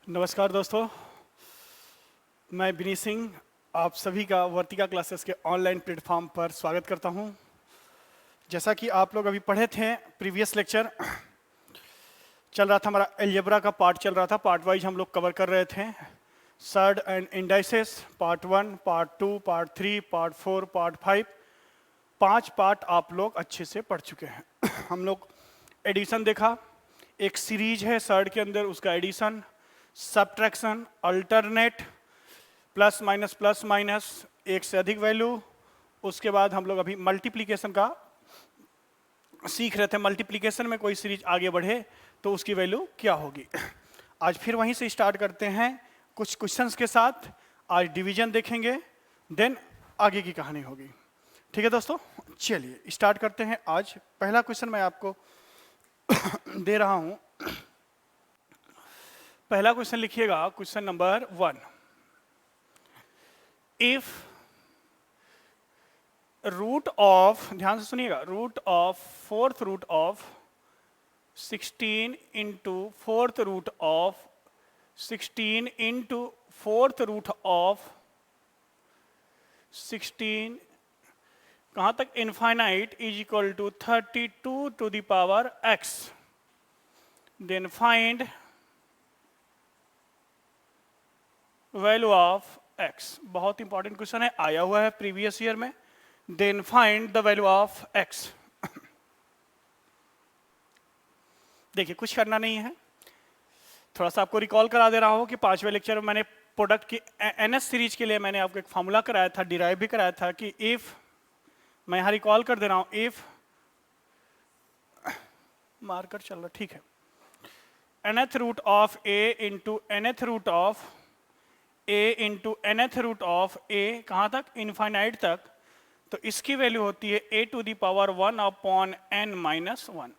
नमस्कार दोस्तों, मैं विनीत सिंह आप सभी का वर्तिका क्लासेस के ऑनलाइन प्लेटफॉर्म पर स्वागत करता हूं। जैसा कि आप लोग अभी पढ़े थे, प्रीवियस लेक्चर चल रहा था, हमारा एलजेब्रा का पार्ट चल रहा था। पार्ट वाइज हम लोग कवर कर रहे थे। Surd and indices, part 1, part 2, part 3, part 4, part 5, 5 part आप लोग अच्छे से पढ़ चुके हैं। हम लोग एडिशन देखा, एक सीरीज है सर्ड के अंदर, उसका addition, subtraction, alternate, plus minus, एक से अधिक वैल्यू। उसके बाद हम लोग अभी मल्टीप्लिकेशन का सीख रहे थे। मल्टीप्लिकेशन में कोई सीरीज आगे बढ़े तो उसकी वैल्यू क्या होगी। आज फिर वहीं से स्टार्ट करते हैं कुछ क्वेश्चंस के साथ। आज डिवीजन देखेंगे, देन आगे की कहानी होगी। ठीक है दोस्तों, चलिए स्टार्ट करते हैं। आज पहला क्वेश्चन मैं आपको दे रहा हूं। पहला क्वेश्चन लिखिएगा, question number 1। If root of, ध्यान से सुनिएगा, root of fourth root of 16 into fourth root of 16 into fourth root of 16 कहां तक, infinite, is equal to 32 to the power x, then find value of x। बहुत important question है, आया हुआ है प्रीवियस ईयर में। Then find the value of x। देखिए, कुछ करना नहीं है, थोड़ा सा आपको रिकॉल करा दे रहा हूं कि 5वें लेक्चर में मैंने प्रोडक्ट की एनएस सीरीज के लिए मैंने आपको एक फॉर्मूला कराया था, डिराइव भी कराया था कि इफ, मैं यहां रिकॉल कर दे रहा हूं, इफ मार्कर चल रहा, ठीक है, nth root of a into nth root of a into nth root of a, कहां तक, इनफाइनाइट तक, तो इसकी वैल्यू होती है a to the power 1 upon n minus 1।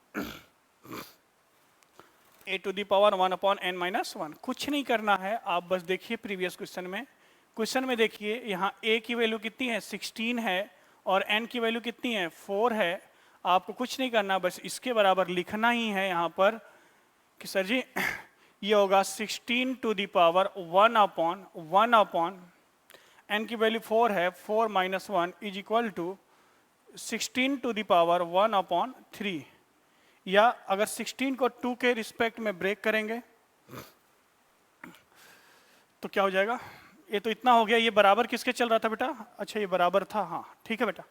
a to the power 1 upon n minus 1। कुछ नहीं करना है, आप बस देखिए प्रीवियस क्वेश्चन में देखिए, यहाँ a की वैल्यू कितनी है, 16 है, और n की वैल्यू कितनी है, 4 है। आपको कुछ नहीं करना, बस इसके बराबर लिखना ही है यहाँ पर कि सर जी ये होगा 16 to the power 1 upon n की वैल्यू 4 है, 4 minus 1 is equal to 16 to the power 1 upon 3। या अगर 16 को 2 के रिस्पेक्ट में ब्रेक करेंगे तो क्या हो जाएगा, ये तो इतना हो गया। ये बराबर किसके चल रहा था बेटा, अच्छा ये बराबर था, हाँ ठीक है बेटा,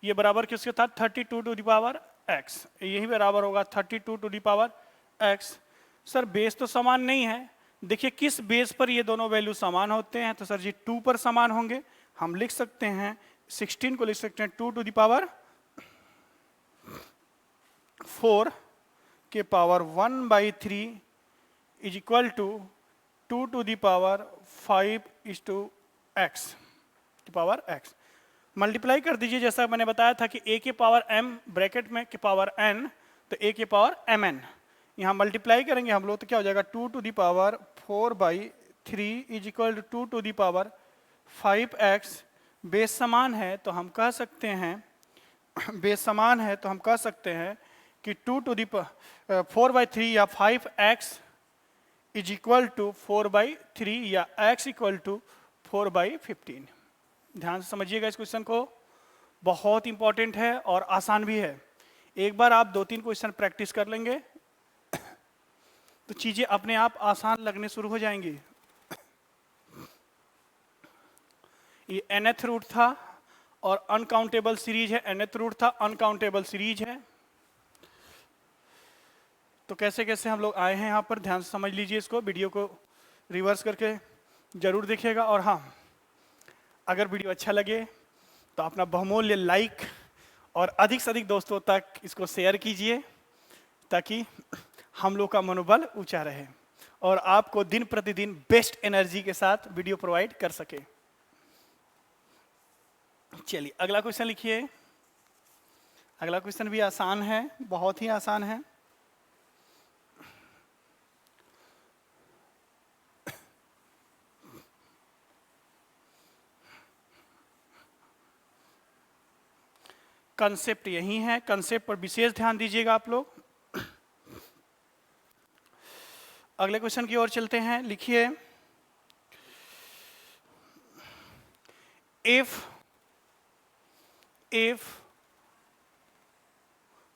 ये बराबर किसके था, 32 टू दी पावर x, यही बराबर होगा 32 to the power x। Sir base तो समान नहीं है, देखिए किस बेस पर ये दोनों वैल्यू समान होते हैं, तो सर जी 2 पर समान होंगे। हम लिख सकते हैं 16 को लिख सकते हैं 2 टू दी पावर 4 के power 1/3 is equal to 2 to the power 5 is to x की पावर x। मल्टीप्लाई कर दीजिए, जैसा मैंने बताया था कि a के पावर m ब्रैकेट में के पावर n, तो a के पावर mn, यहाँ मल्टीप्लाई करेंगे हम लोग तो क्या हो जाएगा, 2 to the power 4/3 is equal to 2 to the power 5x। Base समान है तो हम कह सकते हैं बेस समान है तो हम कह सकते हैं कि 2 टू दी 4/3 या 5x इज इक्वल टू 4/3 या x इक्वल टू 4/15। ध्यान से समझिएगा इस क्वेश्चन को, बहुत इंपॉर्टेंट है और आसान भी है। एक बार आप 2-3 क्वेश्चन प्रैक्टिस कर लेंगे तो चीजें अपने आप आसान लगने शुरू हो जाएंगी। ये nth रूट था और अनकाउंटेबल सीरीज है, nth रूट था, अनकाउंटेबल सीरीज है। तो कैसे कैसे हम लोग आए हैं यहाँ पर, ध्यान से समझ लीजिए इसको, वीडियो को रिवर्स करके जरूर देखिएगा। और हाँ, अगर वीडियो अच्छा लगे तो अपना बहुमूल्य लाइक और अधिक से अधिक दोस्तों तक इसको शेयर कीजिए, ताकि हम लोग का मनोबल ऊंचा रहे और आपको दिन प्रतिदिन बेस्ट एनर्जी के साथ वीडियो प्रोवाइड कर सके। चलिए अगला क्वेश्चन लिखिए। अगला क्वेश्चन भी आसान है, बहुत ही आसान है। कंसेप्ट यही है, कंसेप्ट पर विशेष ध्यान दीजिएगा आप लोग। अगले क्वेश्चन की ओर चलते हैं। लिखिए, इफ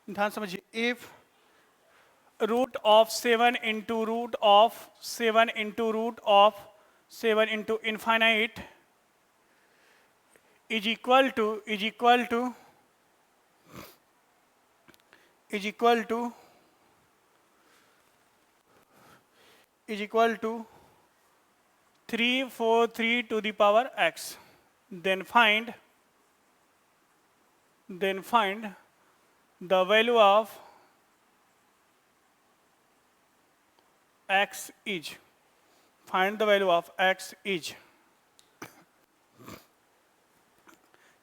ध्यान समझिए, if root of 7 into root of 7 into root of 7 into infinite is equal to is equal to 343 to the power x, then find the value of x is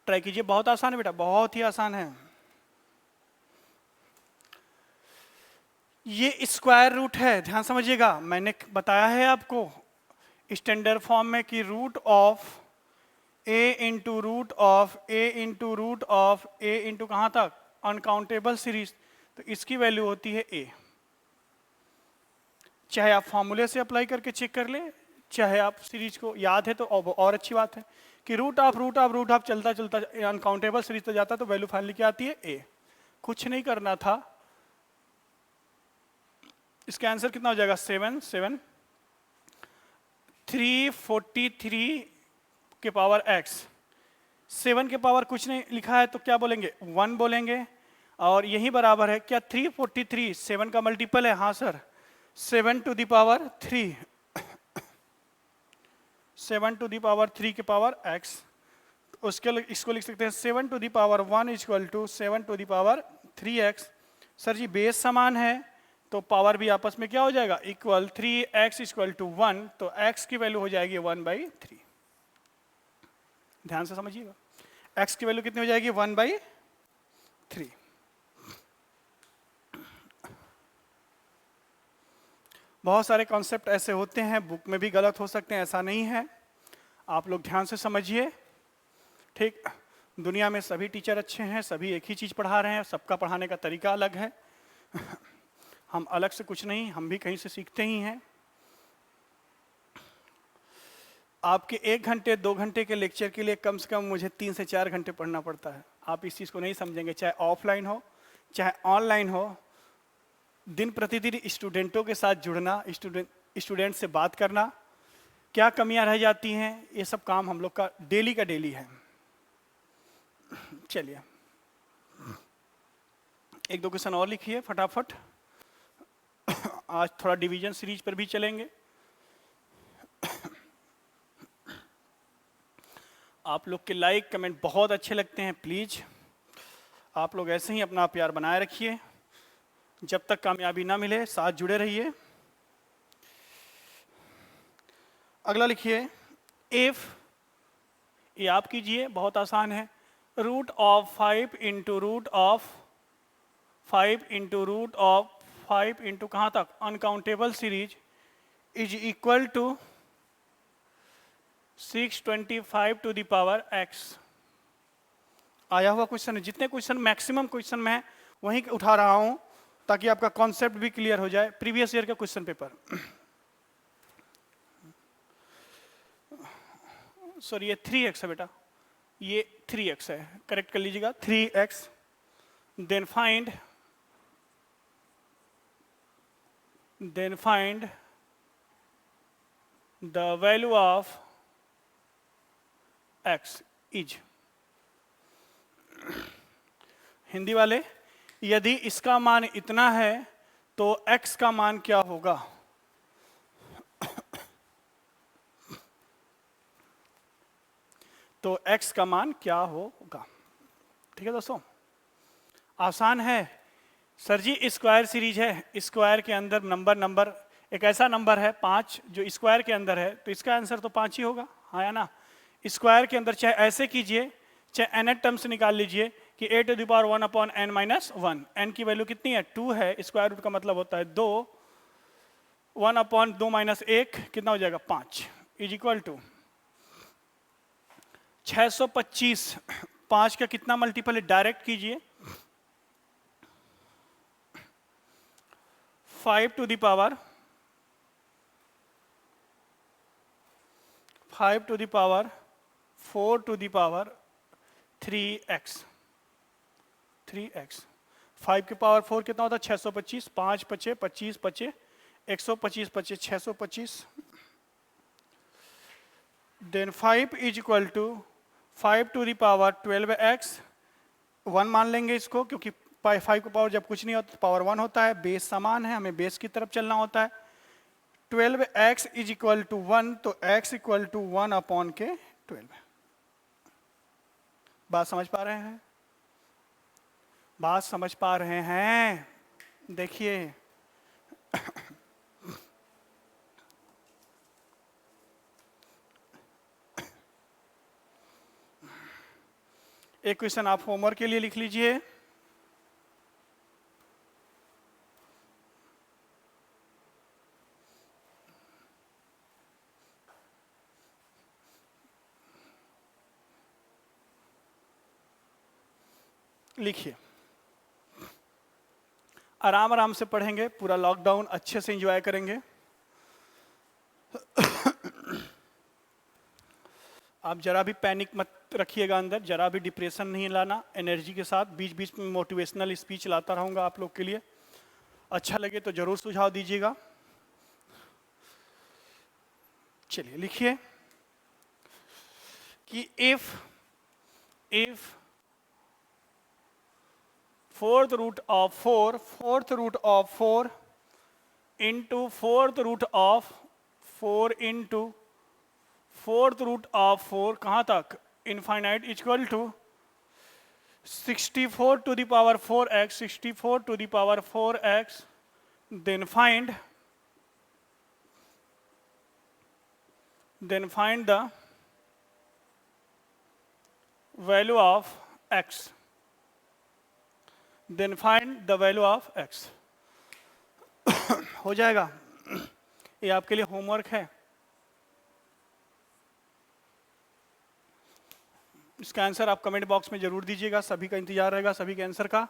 try कीजिए, बहुत आसान है बेटा, बहुत ही आसान है। ये स्क्वायर रूट है, ध्यान समझिएगा। मैंने बताया है आपको स्टैंडर्ड फॉर्म में कि root of a into root of a into root of a into कहाँ तक, अनकाउंटेबल सीरीज, तो इसकी वैल्यू होती है a। चाहे आप फॉर्मूले से अप्लाई करके चेक कर ले, चाहे आप सीरीज को याद है तो और अच्छी बात है कि रूट ऑफ चलता चलता अनकाउंटेबल सीरीज तो जाता, तो वैल्यू फाइनली क्या आती है a। कुछ नहीं करना था, इसका आंसर कितना हो जाएगा 7 343 के पावर x। 7 के पावर कुछ नहीं लिखा है तो क्या बोलेंगे, 1 बोलेंगे, और यही बराबर है क्या 343 7 का मल्टीपल है, हाँ sir, 7 to the power 3 7 to the power 3 के पावर x। उसके इसको लिख सकते हैं 7 to the power 1 equal to 7 to the power 3x। Sir जी बेस समान है तो पावर भी आपस में क्या हो जाएगा, इक्वल 3x इक्वल टू 1, तो x की वैल्यू हो जाएगी 1/3। ध्यान से समझिएगा, x की वैल्यू कितनी हो जाएगी 1/3। बहुत सारे कॉन्सेप्ट ऐसे होते हैं, बुक में भी गलत हो सकते हैं, ऐसा नहीं है, आप लोग ध्यान से समझिए। ठीक, दुनिया में सभी टीचर अच्छे हैं, सभी एक ही चीज पढ़ा रहे हैं, सबका पढ़ाने का तरीका अलग है। हम अलग से कुछ नहीं, हम भी कहीं से सीखते ही हैं। आपके 1 घंटे 2 घंटे के लेक्चर के लिए कम से कम मुझे 3 से 4 घंटे पढ़ना पड़ता है। आप इस चीज़ को नहीं समझेंगे, चाहे ऑफलाइन हो चाहे ऑनलाइन हो। दिन प्रतिदिन स्टूडेंटों के साथ जुड़ना, स्टूडेंट से बात करना, क्या कमियां रह जाती हैं, ये सब काम हम लोग का डेली है। चलिए 1-2 क्वेश्चन और लिखिए फटाफट। आज थोड़ा डिवीजन सीरीज पर भी चलेंगे। आप लोग के लाइक कमेंट बहुत अच्छे लगते हैं, प्लीज आप लोग ऐसे ही अपना प्यार बनाए रखिए। जब तक कामयाबी ना मिले साथ जुड़े रहिए। अगला लिखिए, इफ, ये आप कीजिए, बहुत आसान है। Root of 5 into root of 5 into root of 5 into कहाँ तक, uncountable series is equal to 625 to the power x। आया हुआ क्वेश्चन है, जितने क्वेश्चन मैक्सिमम क्वेश्चन मैं वहीं उठा रहा हूं ताकि आपका कॉन्सेप्ट भी क्लियर हो जाए। प्रीवियस ईयर का क्वेश्चन पेपर, सॉरी ये 3x है बेटा, ये 3x है, करेक्ट कर लीजिएगा 3x। Then find the value of x is. Hindi वाले, यदि इसका मान इतना है तो x का मान क्या होगा। तो x का मान क्या होगा। ठीक है दोस्तों, आसान है। सर जी स्क्वायर सीरीज है, स्क्वायर के अंदर नंबर एक ऐसा नंबर है 5 जो स्क्वायर के अंदर है, तो इसका आंसर तो 5 ही होगा, हाँ या ना। स्क्वायर के अंदर चाहे ऐसे कीजिए चाहे nth टर्म से निकाल लीजिए कि a to the power 1/n-1, n की वैल्यू कितनी है 2 है, स्क्वायर रूट का मतलब होता है 2, 1/2 - 1 कितना हो जाएगा 5 इज इक्वल टू 625। 5 का कितना मल्टीपल है, डायरेक्ट कीजिए, 5 to the power 5 to the power 4 to the power 3x 3x 5 की पावर 4 कितना होता है 625 5 पचे 25 पचे 125 पचे 625 then 5 is equal to 5 to the power 12x 1 मान लेंगे इसको क्योंकि 5 की पावर जब कुछ नहीं होता तो पावर 1 होता है, बेस समान है, हमें बेस की तरफ चलना होता है। 12x इज इक्वल टू 1 तो x इक्वल टू 1 अपॉन के 12। बात समझ पा रहे हैं? बात समझ पा रहे हैं? देखिए एक क्वेश्चन आप होमवर्क के लिए लिख लीजिए। लिखिए, आराम आराम से पढ़ेंगे, पूरा लॉकडाउन अच्छे से एंजॉय करेंगे। आप जरा भी पैनिक मत रखिएगा अंदर, जरा भी डिप्रेशन नहीं लाना, एनर्जी के साथ बीच बीच में मोटिवेशनल स्पीच लाता रहूंगा आप लोग के लिए। अच्छा लगे तो जरूर सुझाव दीजिएगा। चलिए लिखिए कि if fourth root of 4 into fourth root of 4 into fourth root of 4 कहाँ तक infinite equal to 64 to the power 4x 64 to the power 4x then find the value of x then find the value of x। हो जाएगा, ये आपके लिए homework है। इसका answer आप कमेंट बॉक्स में जरूर दीजिएगा, सभी का इंतजार रहेगा, सभी के आंसर का।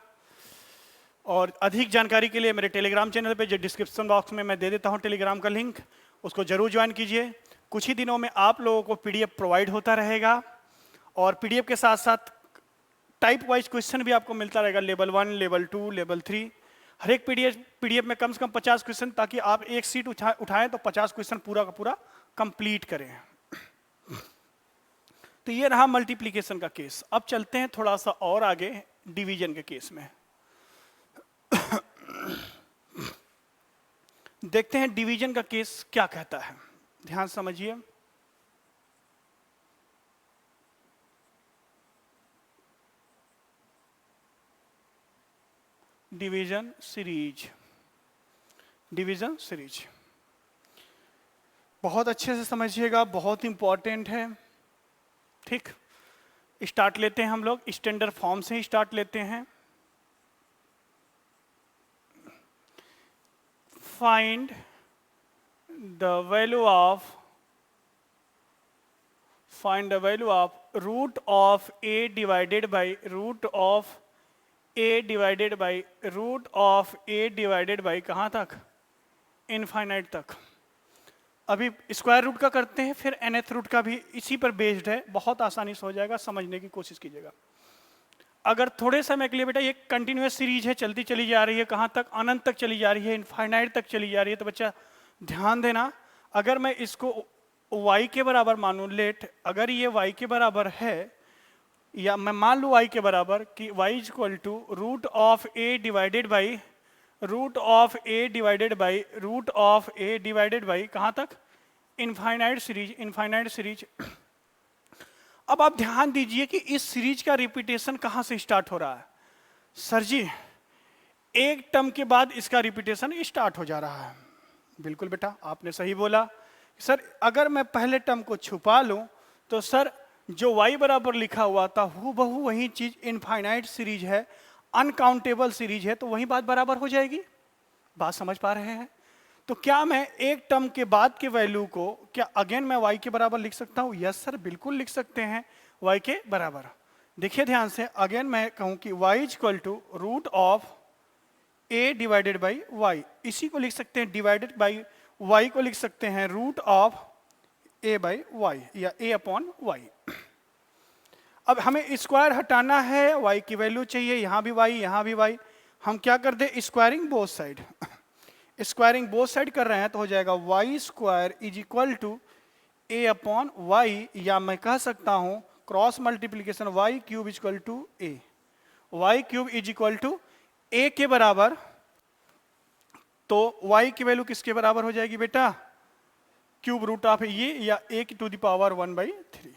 और अधिक जानकारी के लिए मेरे टेलीग्राम चैनल पे जो डिस्क्रिप्शन बॉक्स में मैं दे देता हूं टेलीग्राम का लिंक, उसको जरूर ज्वाइन कीजिए। कुछ ही दिनों में आप लोगों को पीडीएफ प्रोवाइड होता रहेगा और पीडीएफ के साथ साथ टाइप वाइज क्वेश्चन भी आपको मिलता रहेगा, लेवल 1, लेवल 2, लेवल 3। हर एक पीडीएफ में कम से कम 50 क्वेश्चन, ताकि आप एक सीट उठाएं तो 50 क्वेश्चन पूरा का पूरा कंप्लीट करें। तो ये रहा मल्टीप्लिकेशन का केस। अब चलते हैं थोड़ा सा और आगे डिवीजन के केस में। देखते हैं डिवीजन का केस क्या कहता है, ध्यान समझिए। डिवीजन सीरीज बहुत अच्छे से समझिएगा, बहुत इंपॉर्टेंट है। ठीक, स्टार्ट लेते हैं हम लोग, स्टैंडर्ड फॉर्म से ही स्टार्ट लेते हैं। Find the value of root of a divided by root of a divided by root of a divided by कहाँ तक, इनफाइनाइट तक। अभी स्क्वायर रूट का करते हैं, फिर nth रूट का भी इसी पर बेस्ड है, बहुत आसानी से हो जाएगा, समझने की कोशिश कीजिएगा। अगर थोड़े समय के लिए बेटा ये कंटिन्यूअस सीरीज है, चलती चली जा रही है, कहाँ तक, अनंत तक चली जा रही है, इनफाइनाइट तक चली जा रही है, तो बच्चा ध्यान देना। अगर मैं इसको y के बराबर मानूं, लेट अगर ये y के बराबर है, या मैं मान लूँ y के बराबर कि y is equal to root of a divided by root of a divided by root of a divided by कहाँ तक, इनफाइनाइट सीरीज। अब आप ध्यान दीजिए कि इस सीरीज का रिपीटेशन कहाँ से स्टार्ट हो रहा है। सर जी एक टर्म के बाद इसका रिपीटेशन स्टार्ट हो जा रहा है। बिल्कुल बेटा, आपने सही बोला। सर अगर मैं पहले टर्म को छुपा लूं तो सर जो y बराबर लिखा हुआ था हूबहू वही चीज इनफाइनाइट सीरीज है, अनकाउंटेबल सीरीज है, तो वही बात बराबर हो जाएगी। बात समझ पा रहे हैं? तो क्या मैं एक टर्म के बाद के वैल्यू को क्या अगेन मैं y के बराबर लिख सकता हूँ? यस सर, बिल्कुल लिख सकते हैं y के बराबर। देखिए ध्यान से, अगेन मैं कहूँ कि y is equal to root of a divided by y, इसी को लिख सकते हैं डिवाइडेड बाई y को लिख सकते हैं root of a by y या ए अपॉन वाई। अब हमें स्क्वायर हटाना है, वाई की वैल्यू चाहिए, यहां भी वाई यहां भी वाई। हम क्या कर दे, squaring both side. Squaring both side कर रहे हैं तो हो जाएगा Y square is equal to A upon Y, या मैं कह सकता हूं cross multiplication Y cube is equal to A. Y cube is equal to A के बराबर, तो y की वैल्यू किसके बराबर हो जाएगी बेटा, क्यूब रूट ऑफ ये या a की टू द पावर 1/3।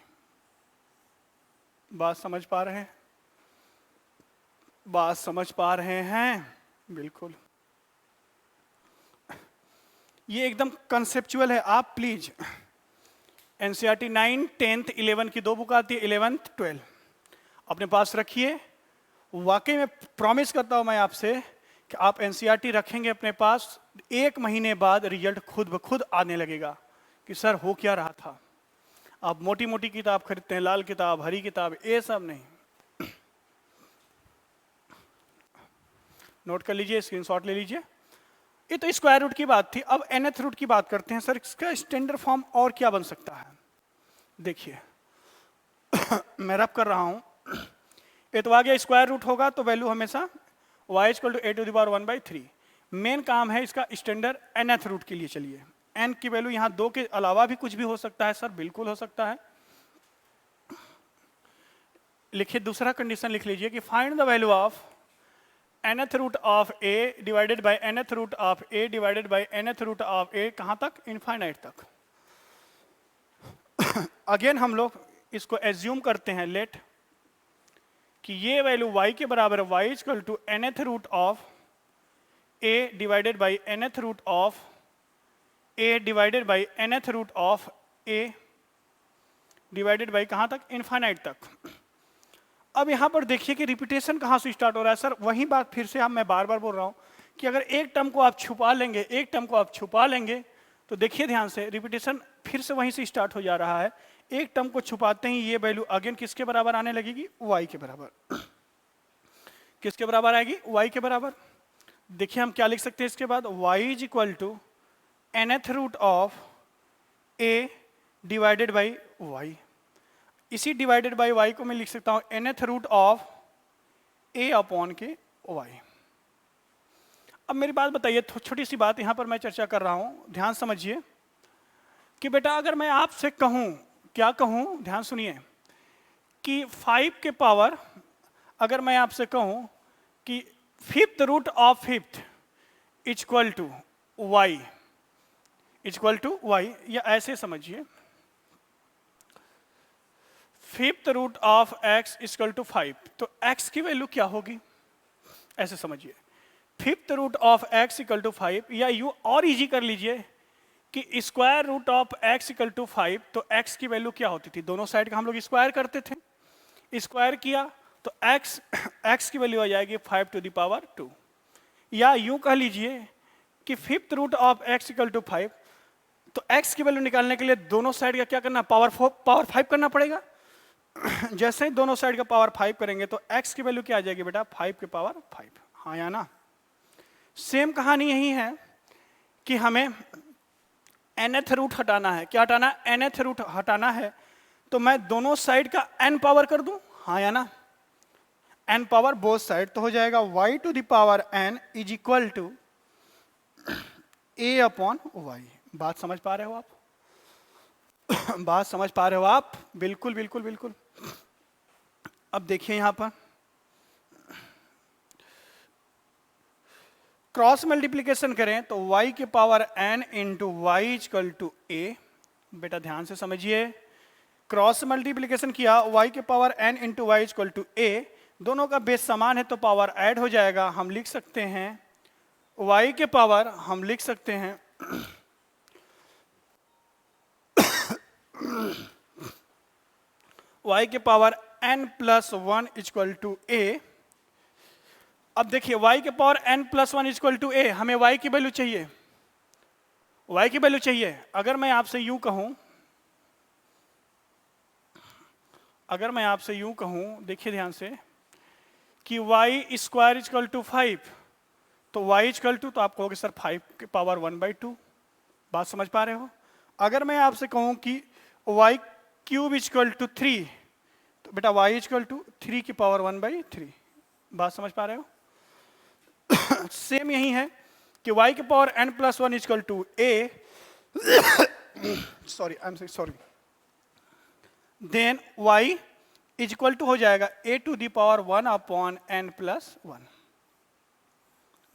बात समझ पा रहे हैं? बात समझ पा रहे हैं? बिल्कुल, ये एकदम कंसेप्चुअल है। आप प्लीज एनसीईआरटी 9, 10th, 11 की 2 बुक आती है, 11th, 12 अपने पास रखिए। वाकई में प्रॉमिस करता हूं मैं आपसे कि आप एनसीईआरटी रखेंगे अपने पास, 1 महीने बाद रिजल्ट खुद ब खुद आने लगेगा कि सर हो क्या रहा था। आप मोटी मोटी किताब खरीदते हैं, लाल किताब, हरी किताब, ये सब नहीं। नोट कर लीजिए, स्क्रीनशॉट ले लीजिए। ये तो स्क्वायर रूट की बात थी। अब nth रूट की बात करते हैं। सर इसका स्टैंडर्ड फॉर्म और क्या बन सकता है? देखिए मैं रब कर रहा हूं, ये तो आ गया स्क्वायर रूट होगा तो वैल्यू हमेशा y equal to a to the power 1/3। Main काम है इसका स्टैंडर्ड nth रूट के लिए। चलिए n की वैल्यू यहाँ 2 के अलावा भी कुछ भी हो सकता है। सर बिल्कुल हो सकता है। लिखिए, दूसरा कंडीशन लिख लीजिए कि find the value of nth root of a divided by nth root of a divided by nth root of a, कहां तक? इनफाइनाइट तक। अगेन हम लोग इसको एज्यूम करते हैं, लेट कि ये वैल्यू y के बराबर है, y equal to nth root of a divided by nth root of a divided by nth root of a divided by कहां तक? इनफाइनाइट तक। अब यहां पर देखिए कि रिपीटेशन कहां से स्टार्ट हो रहा है। सर वही बात फिर से मैं बार बार बोल रहा हूं कि अगर एक टर्म को आप छुपा लेंगे, एक टर्म को आप छुपा लेंगे, तो देखिए ध्यान से, रिपीटेशन फिर से वहीं से स्टार्ट हो जा रहा है। एक टर्म को छुपाते ही ये वैल्यू अगेन किसके बराबर आने लगेगी? y के बराबर। किसके बराबर आएगी? y के बराबर। देखिए हम क्या लिख सकते हैं इसके बाद, y is equal to nth root of a divided by y। इसी डिवाइडेड बाई y को मैं लिख सकता हूं nth root of a upon के y। अब मेरी बात बताइए, छोटी सी बात यहां पर मैं चर्चा कर रहा हूं, ध्यान समझिए कि बेटा अगर मैं आपसे कहूं, क्या कहूं, ध्यान सुनिए, कि 5 के पावर, अगर मैं आपसे कहूं कि 5th root of 5th equal to y, equal to y, या ऐसे समझिए 5th root of x equal to 5, तो x की वैल्यू क्या होगी? ऐसे समझिए 5th root of x equal to 5, या यू और इजी कर लीजिए कि square root of x equal to 5, तो x की वैल्यू क्या होती थी? दोनों साइड का हम लोग स्क्वायर करते थे, स्क्वायर किया तो x की वैल्यू आ जाएगी 5 टू द पावर 2। या यूं कह लीजिए कि 5th root of x equal to 5, तो x की वैल्यू निकालने के लिए दोनों साइड का क्या करना? पावर 5 करना पड़ेगा। जैसे ही दोनों साइड का पावर 5 करेंगे तो x की वैल्यू क्या आ जाएगी बेटा? 5 के पावर 5। हाँ या ना? सेम कहानी यही है कि हमें nth रूट हटाना है। क्या हटाना है? nth रूट हटाना है, तो मैं दोनों साइड का n पावर कर दूं। हाँ या ना? n पावर बोथ साइड, तो हो जाएगा y to the power n is equal to a upon y। बात समझ पा रहे हो आप? बात समझ पा रहे हो आप? बिल्कुल बिल्कुल बिल्कुल। अब देखिए यहां पर क्रॉस मल्टीप्लीकेशन करें तो y के power n into y equal to a। बेटा ध्यान से समझिए, क्रॉस मल्टीप्लीकेशन किया, y के power n into y equal to a, दोनों का बेस समान है तो पावर ऐड हो जाएगा। हम लिख सकते हैं y के पावर, हम लिख सकते हैं y के power n plus 1 equal to a। अब देखिए y के power n plus 1 equal to a, हमें y की वैल्यू चाहिए, y की वैल्यू चाहिए। अगर मैं आपसे यूं कहूं, देखिए ध्यान से, कि y स्क्वायर इक्वल टू 5, तो y इक्वल टू, तो आप कहोगे सर 5 के पावर 1/2। बात समझ पा रहे हो? अगर मैं आपसे कहूं कि वाई क्यूब इजक्वल टू 3, तो बेटा y इजक्वल टू 3 की पावर 1/3। बात समझ पा रहे हो? सेम यही है कि y की power n+1 is equal to a, sorry I am sorry, then y is equal to हो जाएगा a to the power 1/n+1।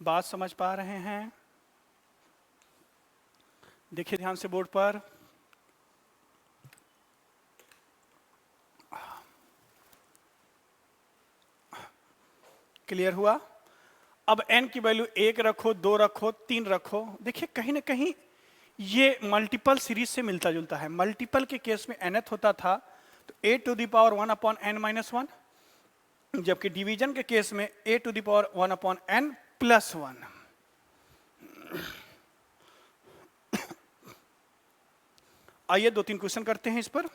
बात समझ पा रहे हैं? देखिए ध्यान से बोर्ड पर। क्लियर हुआ? अब n की वैल्यू 1 रखो, 2 रखो, 3 रखो। देखिए कहीं ना कहीं ये मल्टीपल सीरीज से मिलता जुलता है। मल्टीपल के केस में nth होता था तो a to the power 1/n-1, जबकि डिवीजन के केस में a to the power 1/n+1। आइए 2-3 क्वेश्चन करते हैं इस पर।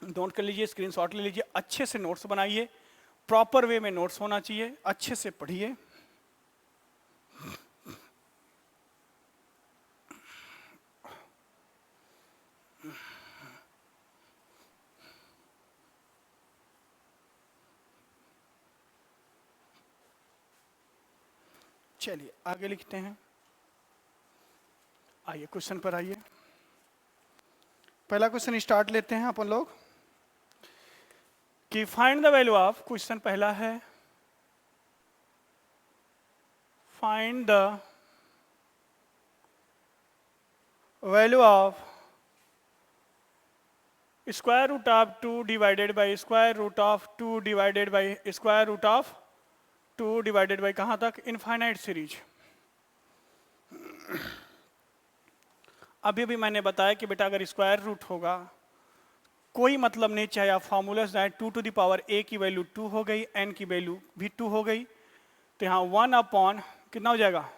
नोट कर लीजिए, स्क्रीनशॉट ले लीजिए, अच्छे से नोट्स बनाइए। प्रॉपर वे में नोट्स होना चाहिए, अच्छे से पढ़िए। चलिए आगे लिखते हैं। आइए क्वेश्चन पर आइए। पहला क्वेश्चन स्टार्ट लेते हैं अपन लोग कि find the value of, question पहला है find the value of square root of 2 divided by square root of 2 divided by square root of 2 divided by कहां तक? Infinite series. अभी भी मैंने बताया कि बेटा अगर स्क्वायर रूट होगा कोई मतलब नहीं, चाहे आप फॉर्मूला जाए, 2 टू द पावर a की वैल्यू 2 हो गई, n की वैल्यू भी 2 हो गई, तो यहाँ 1 कितना हो जाएगा?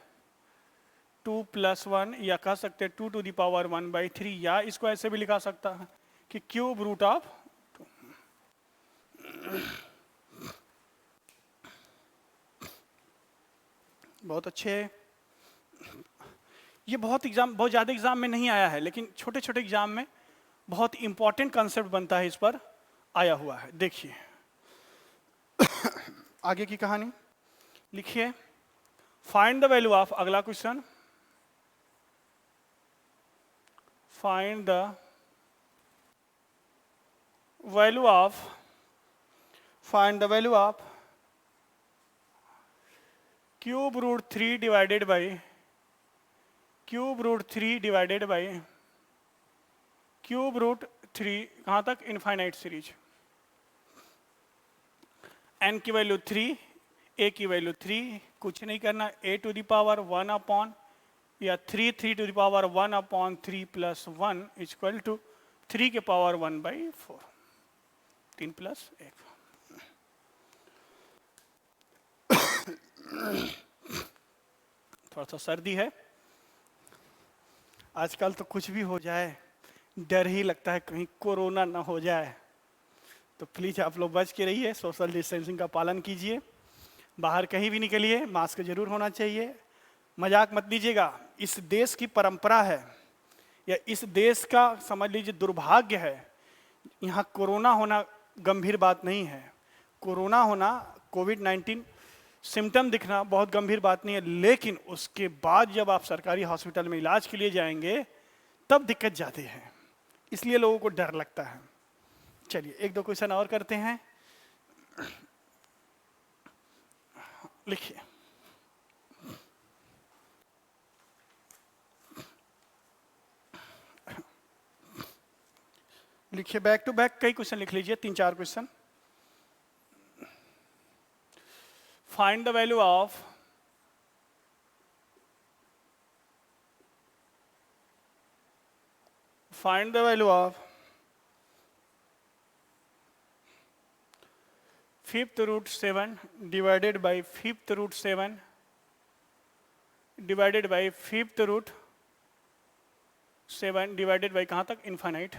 2 + 1, या कह सकते हैं 2 टू द पावर 1/3, या इसको ऐसे भी लिखा सकता है कि क्यूब रूट ऑफ 2। बहुत अच्छे। ये बहुत ज़्यादा एग्जाम में नहीं आया है, लेकिन छोटे छोटे एग्जाम में बहुत इंपॉर्टेंट कंसेप्ट बनता है, इस पर आया हुआ है। देखिए आगे की कहानी लिखिए। फाइंड द वैल्यू ऑफ, अगला question, find the value of cube root 3 divided by cube root 3 divided by cube root 3 कहां तक? Infinite series. n की वैल्यू 3, a की वैल्यू 3, कुछ नहीं करना, a टू द पावर 1 या 3 to the power 1/3 + 1 equal to 3 के पावर 1/4, 3 + 1। थोड़ा सा सर्दी है आजकल, तो कुछ भी हो जाए डर ही लगता है कहीं कोरोना ना हो जाए। तो प्लीज आप लोग बच के रहिए, सोशल डिस्टेंसिंग का पालन कीजिए, बाहर कहीं भी निकलिए मास्क जरूर होना चाहिए। मजाक मत लीजिएगा, इस देश की परंपरा है या इस देश का समझ लीजिए दुर्भाग्य है, यहाँ कोरोना होना गंभीर बात नहीं है। कोरोना होना, कोविड-19 सिम्टम दिखना बहुत गंभीर बात नहीं है, लेकिन उसके बाद जब आप सरकारी हॉस्पिटल में इलाज के लिए जाएंगे तब दिक्कत जाती है, इसलिए लोगों को डर लगता है। चलिए 1-2 क्वेश्चन और करते हैं। लिखिए लिखिए, बैक टू बैक कई क्वेश्चन लिख लीजिए, 3-4 question. Find the value of fifth root 7 divided by fifth root 7 divided by fifth root 7 divided by कहाँ तक? इनफाइनाइट।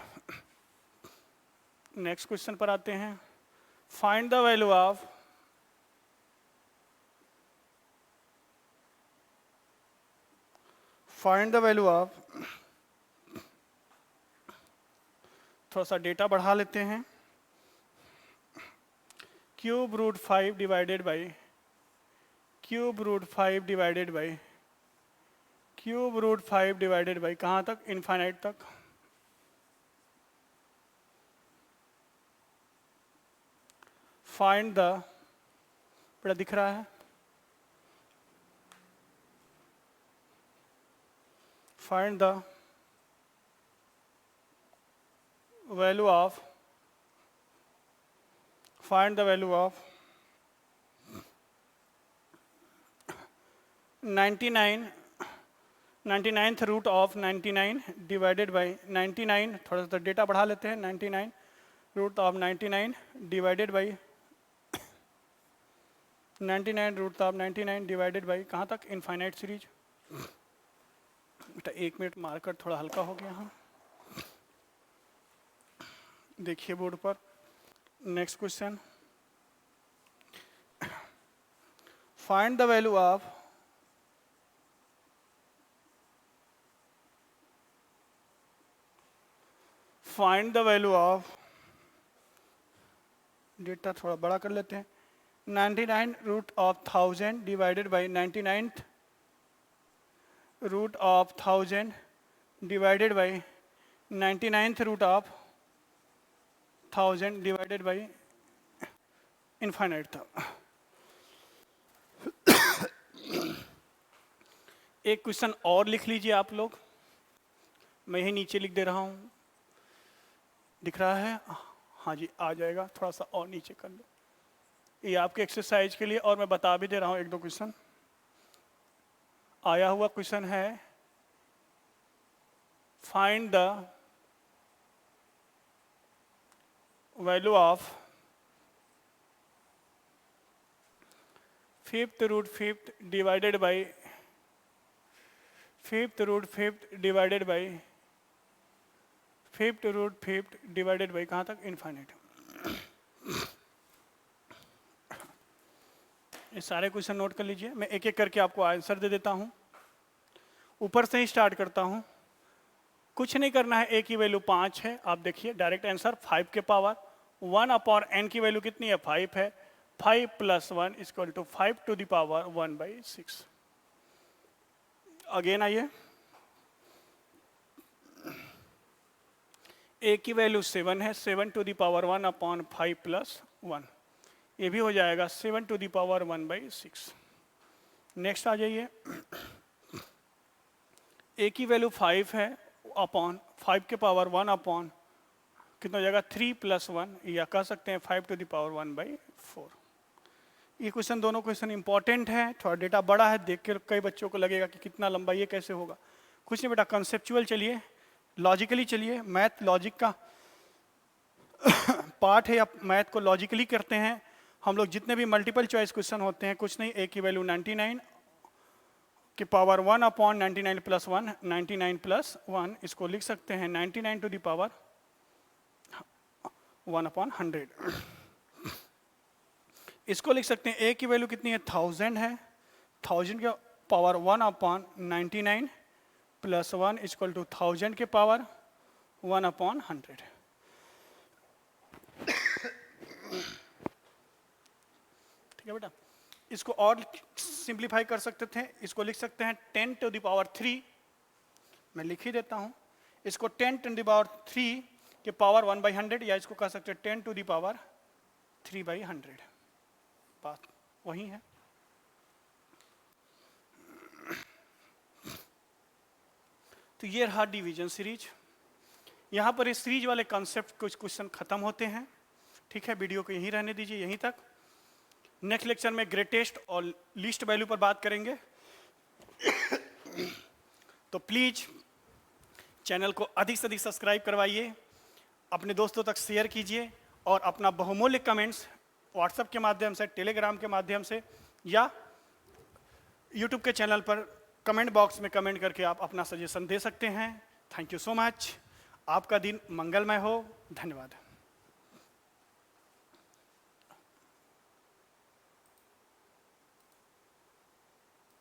नेक्स्ट क्वेश्चन पर आते हैं। फाइंड द वैल्यू ऑफ थोड़ा सा डेटा बढ़ा लेते हैं। Cube root 5 divided by cube root 5 divided by cube root 5 divided by कहाँ तक? इनफाइनाइट तक। फाइंड द, बड़ा दिख रहा है, find the value of, find the value of 99th root of 99 divided by 99, थोड़ा सा डेटा बढ़ा लेते हैं, 99 root of 99 divided by 99 root of 99 divided by कहाँ तक? Infinite series. बेटा 1 मिनट, मार्कर थोड़ा हल्का हो गया। हाँ, देखिए बोर्ड पर। Next question, find the value of data थोड़ा बड़ा कर लेते हैं, 99 root of 1000 divided by 99th root of 1000 divided by 99th root of 1000 divided by infinite था। एक क्वेश्चन और लिख लीजिए आप लोग, मैं यही नीचे लिख दे रहा हूं, दिख रहा है? हाँ जी, आ जाएगा, थोड़ा सा और नीचे कर लो, ये आपके एक्सरसाइज के लिए। और मैं बता भी दे रहा हूं, 1-2 क्वेश्चन आया हुआ क्वेश्चन है। Find the value of 5th root 5th divided by 5th root 5th divided by 5th root 5th divided by कहाँ तक? इनफाइनाइट। ये सारे क्वेश्चन नोट कर लीजिए, मैं एक एक करके आपको आंसर दे देता हूँ। ऊपर से ही स्टार्ट करता हूँ, कुछ नहीं करना है। ए की वैल्यू 5 है, आप देखिए डायरेक्ट आंसर 5 के पावर 1 अपॉन n की वैल्यू कितनी है? 5 है। 5 + 1 equal to 5 to the power 1/6। Again आइए, ए की वैल्यू 7 है, 7 टू द पावर 1 अपॉन 5 + 1, ये भी हो जाएगा 7 टू द पावर 1/6। नेक्स्ट आ जाइए, ए की वैल्यू 5 है, अपॉन 5 के पावर 1 अपॉन कितना हो जाएगा? 3 + 1, या कह सकते हैं 5 टू द पावर 1/4। ये क्वेश्चन, दोनों क्वेश्चन इंपॉर्टेंट है। थोड़ा डेटा बड़ा है, देख के कई बच्चों को लगेगा कि कितना लंबा, ये कैसे होगा। कुछ नहीं बेटा, कंसेप्चुअल चलिए, लॉजिकली चलिए। मैथ लॉजिक का पार्ट है, या मैथ को लॉजिकली करते हैं हम लोग। जितने भी मल्टीपल चॉइस क्वेश्चन होते हैं, कुछ नहीं, ए की वैल्यू 99 के पावर 1 अपॉन 99 + 1, 99 + 1, इसको लिख सकते हैं 99 टू द पावर 1 अपॉन 100। इसको लिख सकते हैं, ए की वैल्यू कितनी है? 1000 है, 1000 के पावर 1 अपॉन 99 + 1 इक्वल टू 1000 के पावर 1 अपॉन 100। ठीक है बेटा, इसको और सिंप्लीफाई कर सकते थे, इसको लिख सकते हैं 10 टू द पावर 3, मैं लिख ही देता हूं इसको, 10 टू द पावर 3 के पावर 1/100, या इसको कह सकते हैं 10 टू द पावर 3/100। बात वही है। तो ये रहा डिवीजन सीरीज। यहां पर इस सीरीज वाले कॉन्सेप्ट कुछ क्वेश्चन खत्म होते हैं। ठीक है, वीडियो को यहीं रहने दीजिए, यहीं तक। नेक्स्ट लेक्चर में ग्रेटेस्ट और लीस्ट वैल्यू पर बात करेंगे। तो प्लीज चैनल को अधिक से अधिक सब्सक्राइब करवाइए, अपने दोस्तों तक शेयर कीजिए, और अपना बहुमूल्य कमेंट्स व्हाट्सएप के माध्यम से, टेलीग्राम के माध्यम से, या यूट्यूब के चैनल पर कमेंट बॉक्स में कमेंट करके आप अपना सजेशन दे सकते हैं। Thank you so much. आपका दिन मंगलमय हो। धन्यवाद।